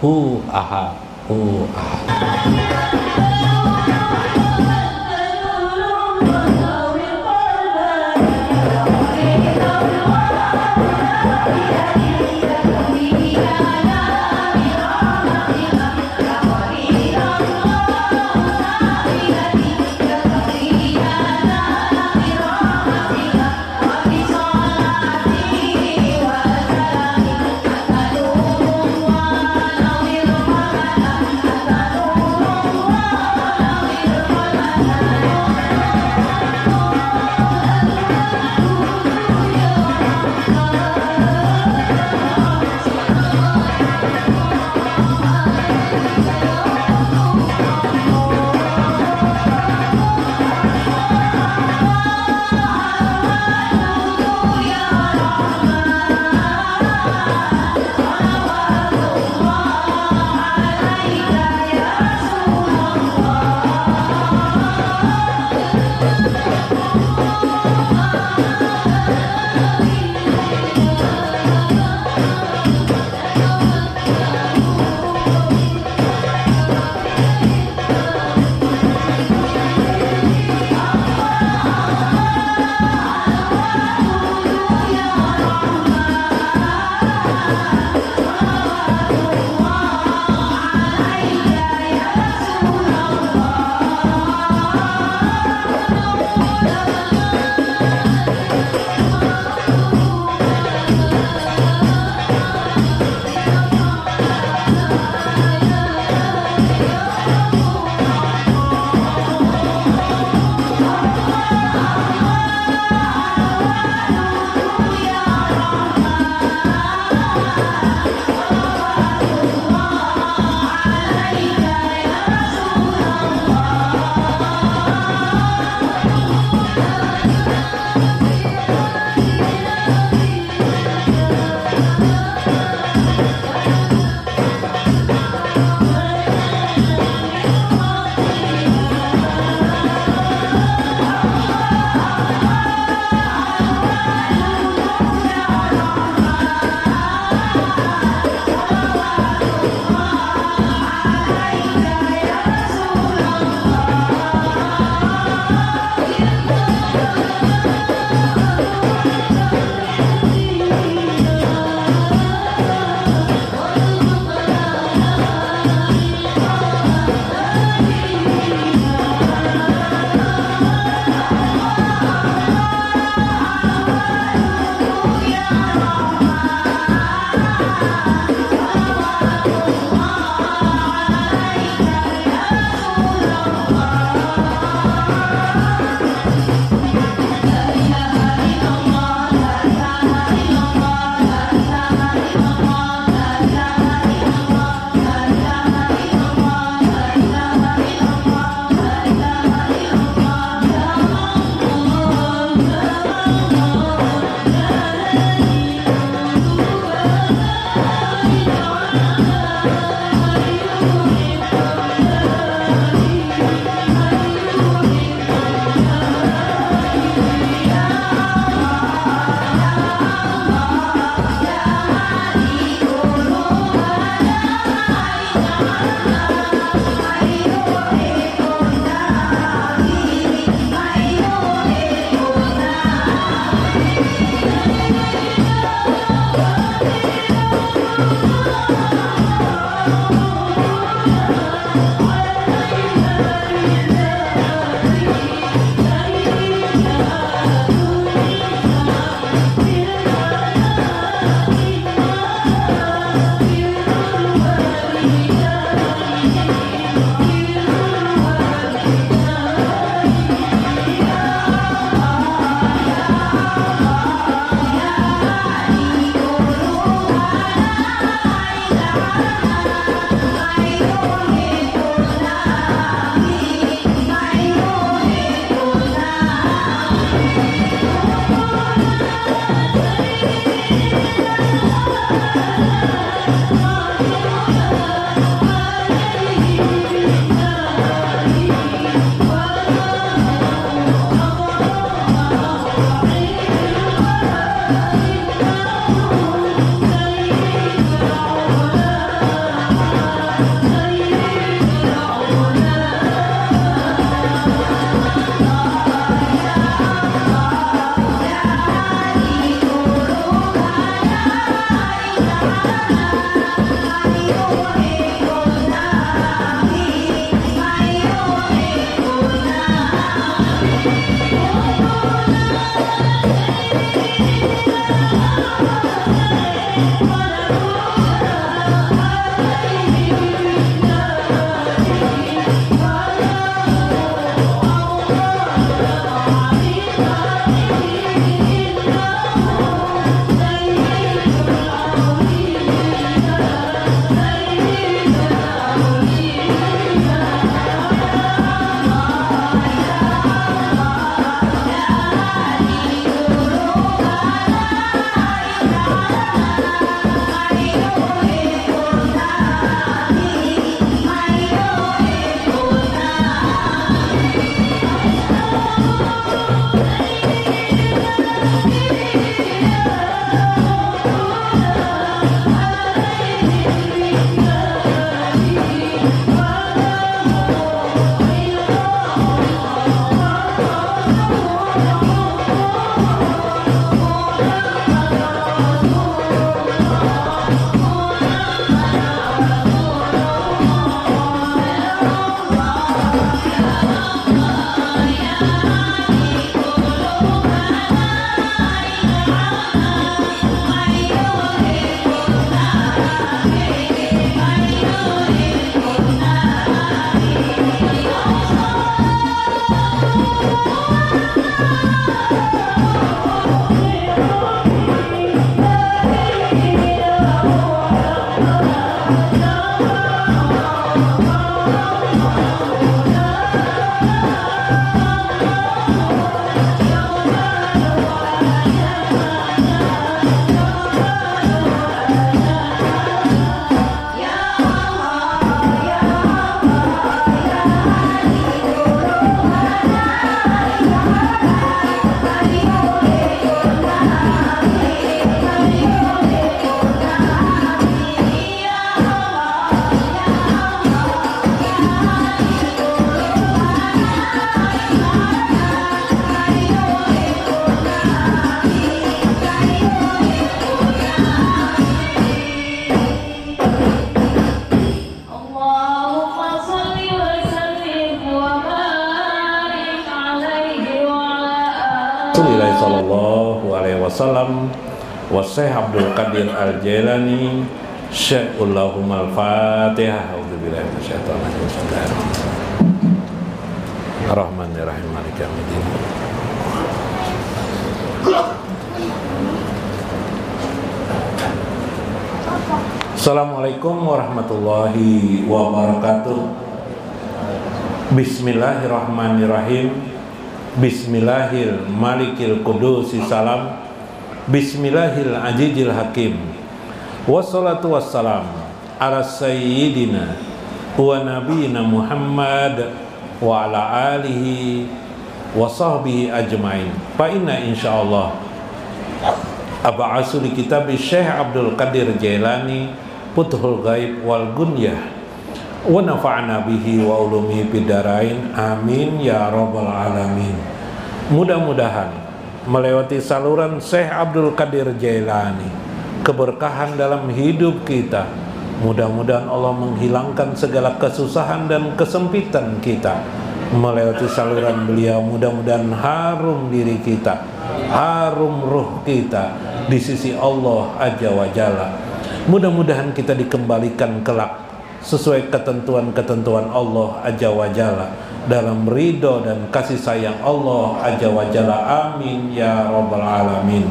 hu ahad, hu ahad. Rasulullah sallallahu alaihi wasallam wa Syekh Abdul Qadir Al-Jailani Syekhul Al-Fatihah. A'udzubillahi minasyaitonir rajim. Ar-Rahmanir-Rahim Maliki yaumiddin. Assalamualaikum warahmatullahi wabarakatuh. Bismillahirrahmanirrahim. Bismillahil malikil kudusi salam. Bismillahil ajijil hakim. Wassalatu wassalam ala sayyidina wa nabiyina Muhammad wa ala alihi wa sahbihi ajmain. Fa inna insyaallah ab'asu li kitab Syekh Abdul Qadir Jailani Futhul Ghaib wal Gunyah wa nafa'na bihi wa ulumi bidarain, amin ya rabbal alamin. Mudah-mudahan melewati saluran Syekh Abdul Qadir Jailani keberkahan dalam hidup kita. Mudah-mudahan Allah menghilangkan segala kesusahan dan kesempitan kita melewati saluran beliau. Mudah-mudahan harum diri kita, harum ruh kita di sisi Allah Azza wa Jalla. Mudah-mudahan kita dikembalikan kelak sesuai ketentuan-ketentuan Allah Azza wa Jalla, dalam ridho dan kasih sayang Allah Azza wa Jalla, amin ya rabbal alamin.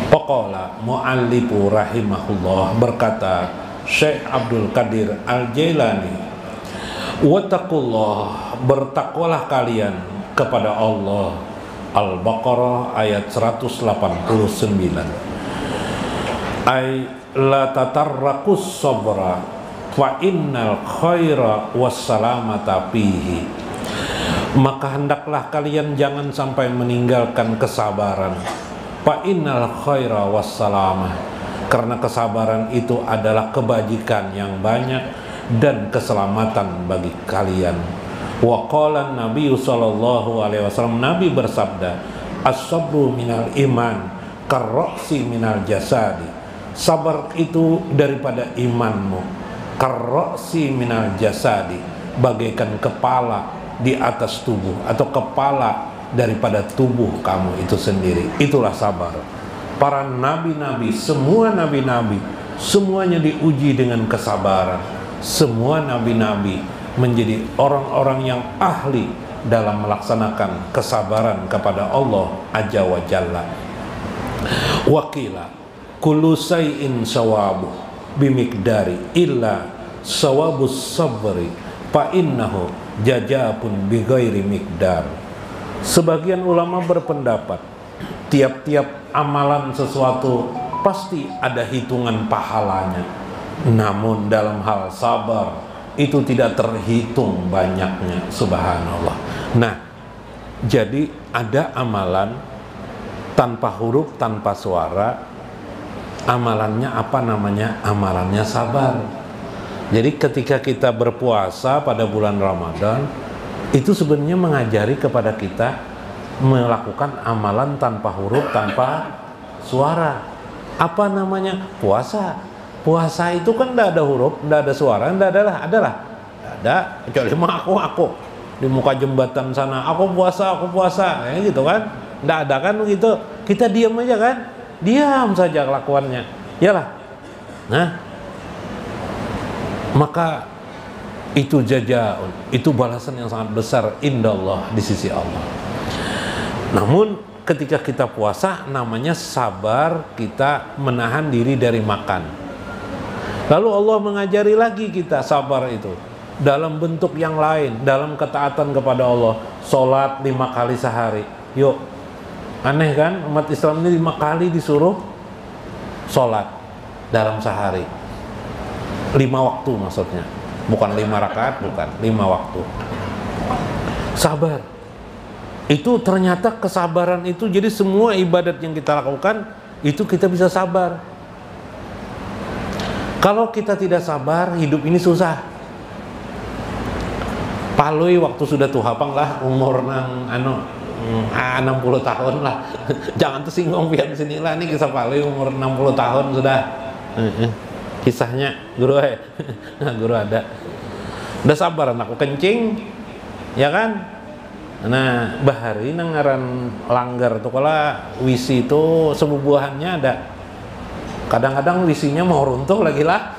Faqala mu'allifu rahimahullah, berkata Syekh Abdul Qadir Al-Jailani, wattaqullah, bertakwalah kalian kepada Allah. Al-Baqarah ayat 189. La tatarrakus sabra fa innal khaira wassalamata fihi. Maka hendaklah kalian jangan sampai meninggalkan kesabaran. Fa innal khaira wassalamah, karena kesabaran itu adalah kebajikan yang banyak dan keselamatan bagi kalian. Wa qala Nabi sallallahu alaihi wasallam, Nabi bersabda, as-sabru minal iman karroksi minal jasadi. Sabar itu daripada imanmu. Karroksi minal jasadi, bagaikan kepala di atas tubuh, atau kepala daripada tubuh kamu itu sendiri. Itulah sabar. Para nabi-nabi, semua nabi-nabi, semuanya diuji dengan kesabaran. Semua nabi-nabi menjadi orang-orang yang ahli dalam melaksanakan kesabaran kepada Allah Azza wa Jalla. Wakila kullu say'in sawabu bimikdari illa sawabus sabri fa innahu jajapun bighairi mikdar. Sebagian ulama berpendapat tiap-tiap amalan sesuatu pasti ada hitungan pahalanya, namun dalam hal sabar itu tidak terhitung banyaknya, subhanallah. Nah, jadi ada amalan tanpa huruf, tanpa suara. Amalannya apa namanya? Amalannya sabar. Jadi ketika kita berpuasa pada bulan Ramadan, itu sebenarnya mengajari kepada kita melakukan amalan tanpa huruf, tanpa suara. Apa namanya? Puasa. Puasa itu kan tidak ada huruf, tidak ada suara, tidak adalah. Ada, kecuali aku di muka jembatan sana, aku puasa, kayak gitu kan? Tidak ada kan begitu? Kita diam aja kan? Diam saja kelakuannya, yalah. Nah, maka itu jazaa'un, itu balasan yang sangat besar indallah, di sisi Allah. Namun ketika kita puasa namanya sabar, kita menahan diri dari makan. Lalu Allah mengajari lagi kita sabar itu dalam bentuk yang lain, dalam ketaatan kepada Allah. Sholat 5 kali sehari. Yuk, aneh kan, umat Islam ini 5 kali disuruh sholat dalam sehari. 5 waktu maksudnya, bukan 5 rakaat, bukan 5 waktu. Sabar itu ternyata, kesabaran itu, jadi semua ibadat yang kita lakukan itu kita bisa sabar. Kalau kita tidak sabar, hidup ini susah. Palui waktu sudah tuhapang lah, umur nang 60 tahun lah. Jangan tersinggung pian sini lah, ini kisah Palui umur 60 tahun sudah. Kisahnya guru guru ada. Udah sabar anakku kencing, ya kan? Nah, bahari nangaran langgar tuh, kalau wisi itu sebubuhannya ada. Kadang-kadang wisinya mau runtuh lagi lah.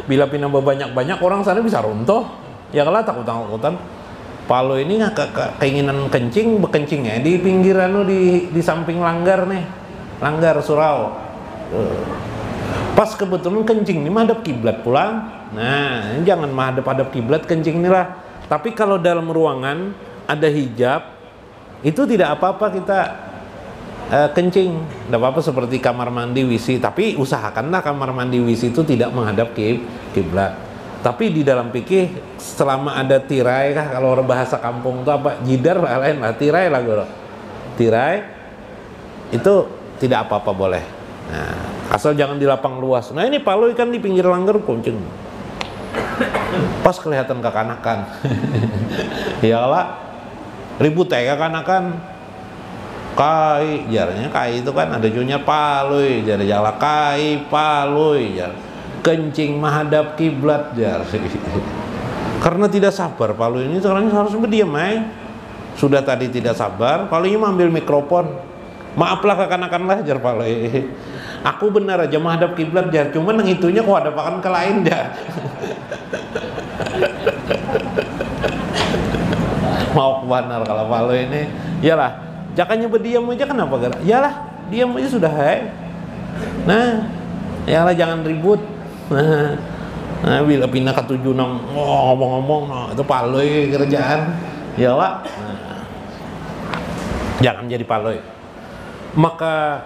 Bila pinambah banyak-banyak orang sana bisa runtuh. Ya kalau takut-takutan. Palu ini keinginan kencing, bekencingnya di pinggiran di samping langgar nih. Langgar surau. Pas kebetulan kencing ini madhep kiblat pulang. Nah, jangan madhep kiblat kencing nih lah. Tapi kalau dalam ruangan ada hijab, itu tidak apa-apa kita kencing, tidak apa-apa, seperti kamar mandi WC. Tapi usahakanlah kamar mandi WC itu tidak menghadap kiblat. Tapi di dalam fikih, selama ada tirai kah, kalau bahasa kampung itu apa, jidar lah, lain lah, tirai lah guru. Tirai itu tidak apa-apa, boleh. Nah, asal jangan di lapang luas. Nah, ini Palu kan di pinggir langgar kencing. Pas kelihatan kekanakan. Iyalah, ribut ya kekanakan. Kai, jaranya kai itu kan ada junya Palui, jar jala kai Palui, jar kencing menghadap kiblat, jar. Karena tidak sabar Palui ini sekarang harus berdiam, sudah tadi tidak sabar, Palui ambil mikrofon, maaflah kekanakan lah, jar Palui. Aku benar aja menghadap kiblat, jar, cuman yang itunya kok ada pakan ke lain, jar. Mau benar kalau Palui ini, iyalah. Jakanya berdiam aja, kenapa gerak? Yalah, diam aja sudah, Nah, yalah jangan ribut. Nah, bila pindah ke 7 ngomong-ngomong, itu Palui kerjaan. Yalah. Nah, jangan jadi Palui. Maka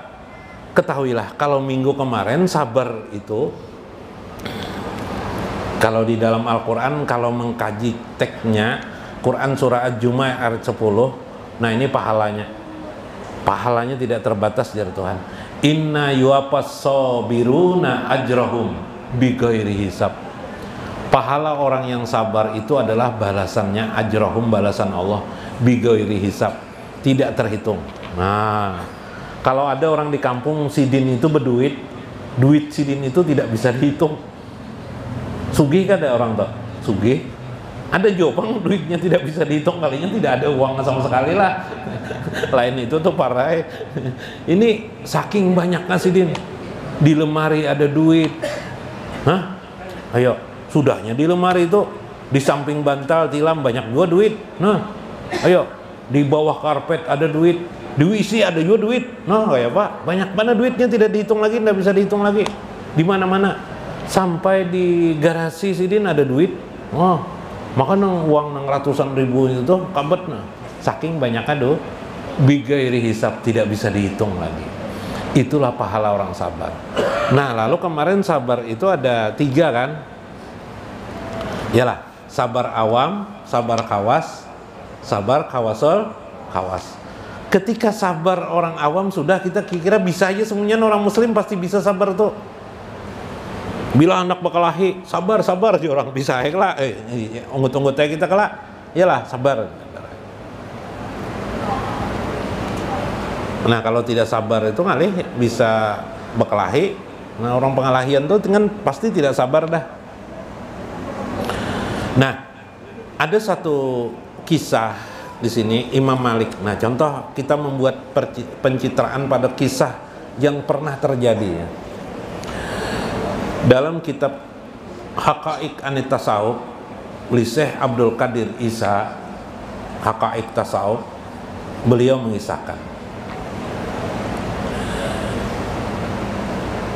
ketahuilah, kalau minggu kemarin sabar itu, kalau di dalam Al-Quran, kalau mengkaji teksnya, Quran surah Al-Jumu'ah ayat 10, nah ini pahalanya tidak terbatas dari Tuhan. Inna yuwaffas sabiruna ajrahum bighairi hisab. Pahala orang yang sabar itu adalah balasannya, ajrahum, balasan Allah, bighairi hisab, tidak terhitung. Nah, kalau ada orang di kampung sidin itu berduit, duit sidin itu tidak bisa dihitung. Sugih kan ada orang tuh, sugih. Ada jopang duitnya tidak bisa dihitung, kalinya tidak ada uang sama sekali lah. Lain itu tuh parah. Ini saking banyaknya sidin. Di lemari ada duit. Hah? Ayo, sudahnya di lemari itu, di samping bantal tilam banyak juga duit. Nah, ayo, di bawah karpet ada duit, di WC ada juga duit. Nah, kayak Pak, banyak mana duitnya tidak dihitung lagi, tidak bisa dihitung lagi. Di mana-mana. Sampai di garasi sidin ada duit. Oh, maka uang ratusan ribu itu kabet, nah saking banyak aduh, bighairi hisab, tidak bisa dihitung lagi. Itulah pahala orang sabar. Nah, lalu kemarin sabar itu ada 3 kan? Yalah, sabar awam, sabar kawas, sabar kawasul kawas. Ketika sabar orang awam sudah, kita kira bisa aja semuanya, orang muslim pasti bisa sabar tuh. Bila anak bakalahi, sabar aja orang bisa lah. Unggut-unggut kita kelak, iyalah sabar. Nah, kalau tidak sabar itu ngalih bisa bakalahi. Nah, orang pengalahian tuh dengan pasti tidak sabar dah. Nah, ada satu kisah di sini Imam Malik. Nah, contoh kita membuat pencitraan pada kisah yang pernah terjadi, ya. Dalam kitab Haqa'iq Anit Tasawuf li Syekh Abdul Qadir Isa, Haqa'iq Tasawuf, beliau mengisahkan,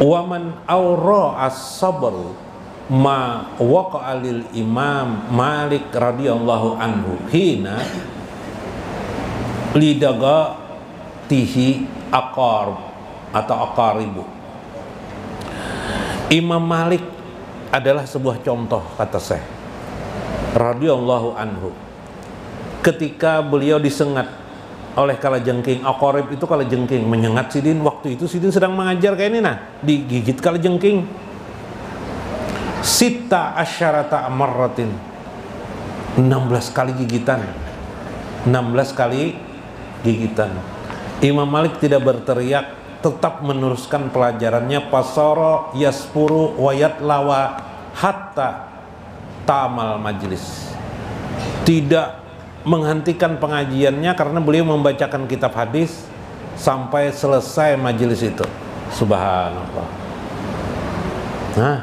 waman awra as-sabru ma waqa'a lil Imam Malik radhiyallahu anhu hina lidaga tihi aqarib atau aqaribu. Imam Malik adalah sebuah contoh, kata Syekh radhiyallahu anhu, ketika beliau disengat oleh kalajengking. Aqarib itu kalajengking, menyengat Sidin. Waktu itu Sidin sedang mengajar kayak ini, nah digigit kalajengking. Sita asyarata marratin, 16 kali gigitan. 16 kali gigitan. Imam Malik tidak berteriak, tetap meneruskan pelajarannya. Pasoro yaspuru wayat lawa hatta tamal majlis. Tidak menghentikan pengajiannya karena beliau membacakan kitab hadis sampai selesai majelis itu. Subhanallah. Nah,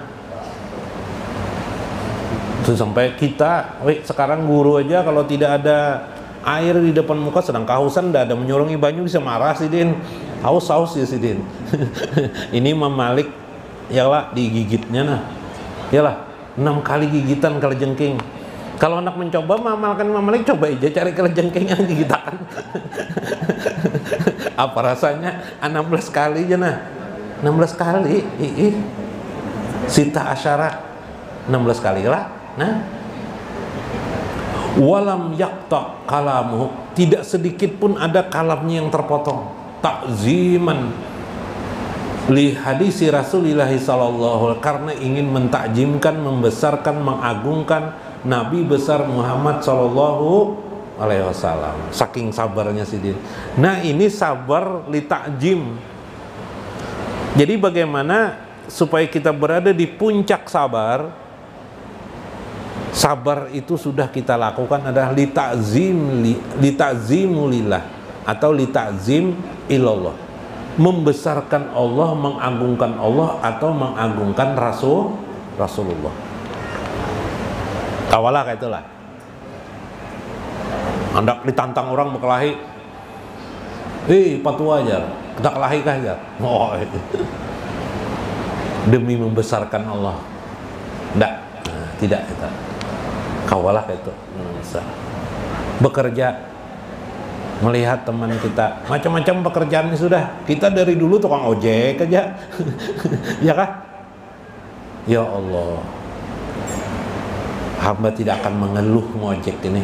itu sampai kita, sekarang guru aja kalau tidak ada air di depan muka sedang kehausan, tidak ada menyurungi banyu bisa marah Sidin. Haus ya Sidin. Ini Imam Malik yalah digigitnya nah. Yalah 6 kali gigitan kalajengking. Kalau anak mencoba mengamalkan Imam Malik, coba aja cari kalajengking yang gigitan. Apa rasanya? 16 kali aja nah. 16 kali. Sita asyara 16 kali lah. Nah, walam yakta kalamu, tidak sedikit pun ada kalamnya yang terpotong. Takziman li hadisi Rasulillah sallallahu, karena ingin mentakjimkan, membesarkan, mengagungkan Nabi besar Muhammad sallallahu alaihi wasallam. Saking sabarnya Sidin. Nah, ini sabar li takjim. Jadi bagaimana supaya kita berada di puncak sabar? Sabar itu sudah kita lakukan adalah li ta'zimulillah atau li ta'zim ilallah, membesarkan Allah, mengagungkan Allah atau mengagungkan Rasulullah. Kawalah kayak itulah. Hendak ditantang orang berkelahi, patua aja, kita kelahi kah aja. Oh, itu. Demi membesarkan Allah. Tidak, tidak kita. Kawalah kayak itu. Bekerja, melihat teman kita macam-macam pekerjaannya sudah. Kita dari dulu tukang ojek aja. Ya kah? Ya Allah, hamba tidak akan mengeluh ngojek ini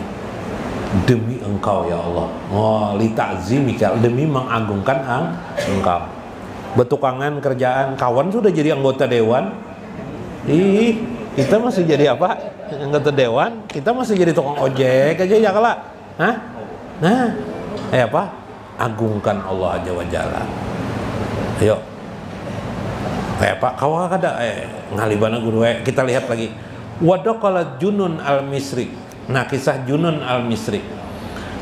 demi engkau ya Allah. Oh, li ta'zimika, demi mengagungkan engkau. Betukangan kerjaan, kawan sudah jadi anggota dewan. Kita masih jadi apa? Anggota dewan, kita masih jadi tukang ojek aja ya kala. Hah? Nah, apa? Agungkan Allah Azza wa Jalla. Ayo. Pak, kawah kada ngalibana guru kita lihat lagi. Wadaqala Junun al-Misri. Nah, kisah Junun al-Misri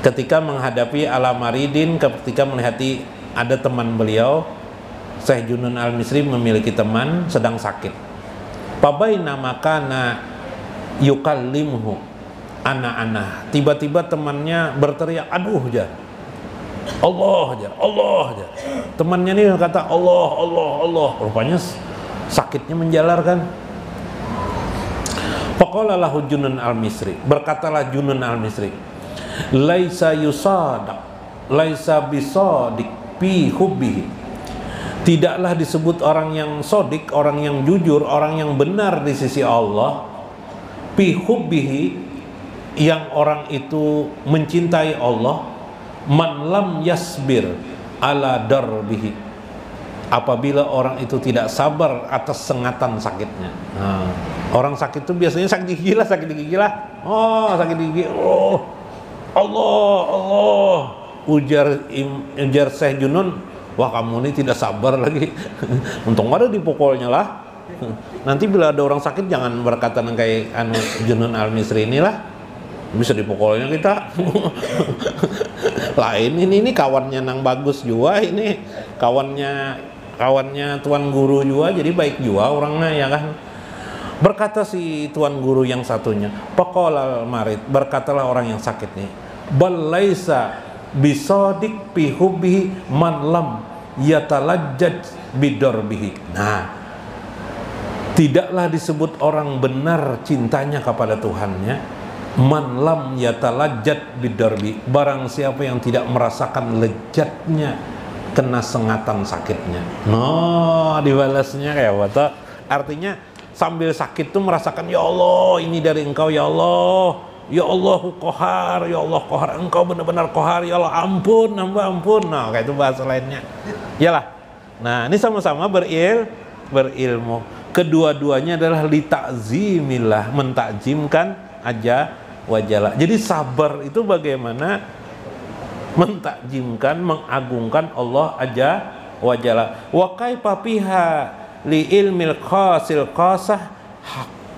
ketika menghadapi Al-Maridin, ketika melihati ada teman beliau, Syekh Junun al-Misri memiliki teman sedang sakit. Pabaina makana yukallimuhu anak-anak. Tiba-tiba temannya berteriak, aduh jar. Allah jar, Allah jar. Temannya ini kata Allah, Allah, Allah. Rupanya sakitnya menjalar kan. Faqala lahu Junun al-Misri. Berkatalah Junun al-Misri, laisa yusadaq, laisa bisadik fi hubbihi. Tidaklah disebut orang yang sodik, orang yang jujur, orang yang benar di sisi Allah, fi hubbihi, yang orang itu mencintai Allah, man lam yasbir ala darbihi, apabila orang itu tidak sabar atas sengatan sakitnya. Nah, orang sakit itu biasanya sakit gigi lah, sakit gigi lah. Oh, sakit gigi. Oh, Allah, Allah. Ujar Syekh Junun, wah kamu ini tidak sabar lagi. Untung ada dipukulnya lah. Nanti bila ada orang sakit jangan berkata kayak Junun al-Misri inilah. Bisa dipukulnya kita. Lain ini kawannya nang bagus juga, ini kawannya tuan guru juga, jadi baik juga orangnya ya kan. Berkata si tuan guru yang satunya, faqala al-marid, berkatalah orang yang sakit nih, bal laisa bisadik fi hubbihi man lam yatalajjaj bidarbihi. Nah, Tidaklah disebut orang benar cintanya kepada Tuhannya man lam yatalajjat bidarbi, barang siapa yang tidak merasakan lezatnya kena sengatan sakitnya. No, dibalasnya kayak apa? Artinya sambil sakit tuh merasakan, ya Allah ini dari engkau ya Allah, ya Allah kohar, ya Allah kohar, engkau benar-benar kohar, ya Allah ampun, hamba ampun. Nah kayak itu bahasa lainnya. Yalah. Nah ini sama-sama berilmu. Kedua-duanya adalah litakzimillah, mentakjimkan aja wajalla. Jadi sabar itu bagaimana mentakjimkan, mengagungkan Allah aja wajalla. Wa kaifa fiha li ilmil qasil qasah,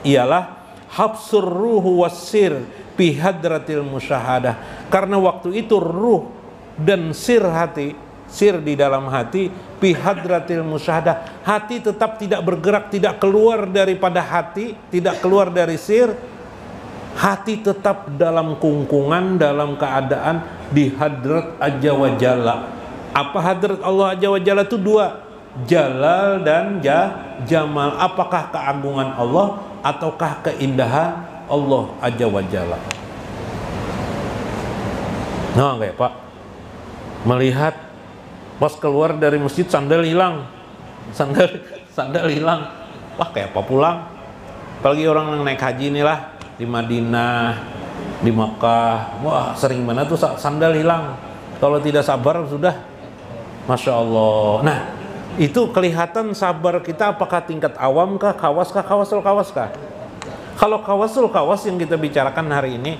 ialah habsur ruhu wasir bi hadratil musyahadah. Karena waktu itu ruh dan sir hati, sir di dalam hati, bi hadratil musyahadah, hati tetap tidak bergerak, tidak keluar daripada hati, tidak keluar dari sir. Hati tetap dalam kungkungan, dalam keadaan di hadrat aja wajalla. Apa hadrat Allah aja wajalla itu dua, jalal dan jamal. Apakah keagungan Allah ataukah keindahan Allah aja wajalla? Nah kayak Pak melihat pas keluar dari masjid sandal hilang, sandal hilang, wah kayak apa pulang? Apalagi orang yang naik haji inilah di Madinah, di Makkah, wah sering mana tuh sandal hilang. Kalau tidak sabar sudah, masya Allah. Nah itu kelihatan sabar kita apakah tingkat awam kah, kawas kah, kawasul kawas kah? Kalau kawasul kawas yang kita bicarakan hari ini,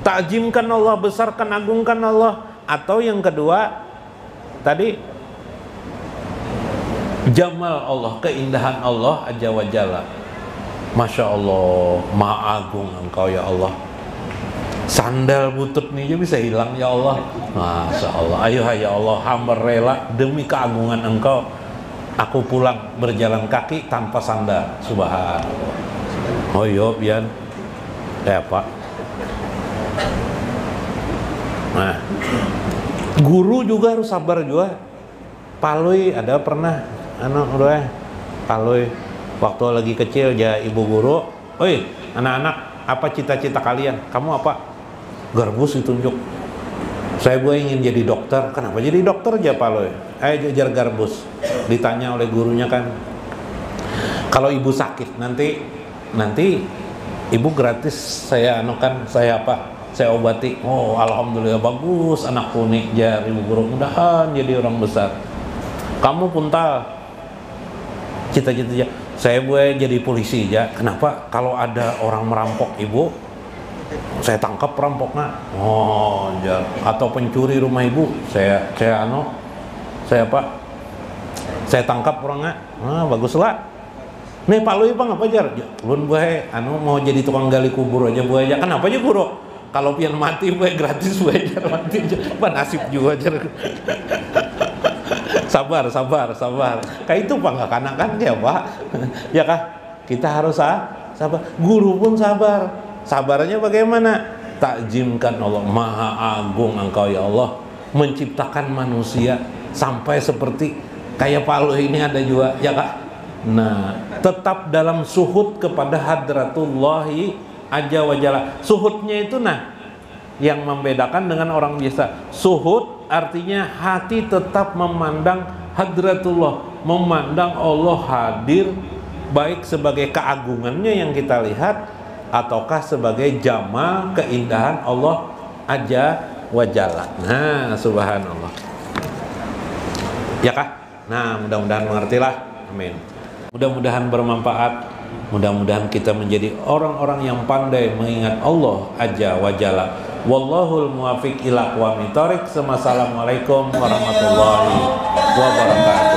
takjimkan Allah, besarkan, agungkan Allah. Atau yang kedua tadi, jamal Allah, keindahan Allah aja wajalla. Masya Allah, maha agung engkau ya Allah. Sandal butut nih aja bisa hilang ya Allah. Masya Allah. Ayo ya Allah, hamba rela demi keagungan engkau aku pulang berjalan kaki tanpa sandal. Subhanallah. Oh iya pian. Pak. Nah, guru juga harus sabar juga. Palui ada pernah palui waktu lagi kecil ya ibu guru, oi anak-anak apa cita-cita kalian? Kamu apa? Garbus ditunjuk. Saya gue ingin jadi dokter. Kenapa jadi dokter aja Pak Loy? Jajar garbus. Ditanya oleh gurunya kan, kalau ibu sakit nanti ibu gratis saya saya obati. Oh alhamdulillah bagus anakku nih jar ibu guru, mudahan jadi orang besar. Kamu puntal cita-cita saya gue jadi polisi ya. Kenapa? Kalau ada orang merampok ibu, saya tangkap perampoknya. Oh, ya. Atau pencuri rumah ibu, saya tangkap orangnya. Ah, baguslah. Nih Pak Lui Bang apa jar? Lun gue mau jadi tukang gali kubur aja gue aja. Kenapa aja guru? Kalau pian mati gue gratis gue jar mati. Ban nasib juga jar. Sabar. Kayak itu Pak nggak kanakan ya Pak. Ya kah? Kita harus sabar. Guru pun sabar. Sabarnya bagaimana? Takjimkan Allah, maha agung engkau ya Allah, menciptakan manusia sampai seperti kayak Palu ini ada juga ya kak. Nah tetap dalam suhud kepada hadratullahi aja wajalla. Suhudnya itu yang membedakan dengan orang biasa. Suhud artinya hati tetap memandang hadratullah, memandang Allah hadir, baik sebagai keagungannya yang kita lihat ataukah sebagai jamal, keindahan Allah aja wajalla. Nah subhanallah ya kah. Nah mudah-mudahan mengertilah, amin. Mudah-mudahan bermanfaat, mudah-mudahan kita menjadi orang-orang yang pandai mengingat Allah aja wajalla. Wallahul muwafiq ila aqwamit thoriq. Assalamualaikum warahmatullahi wabarakatuh.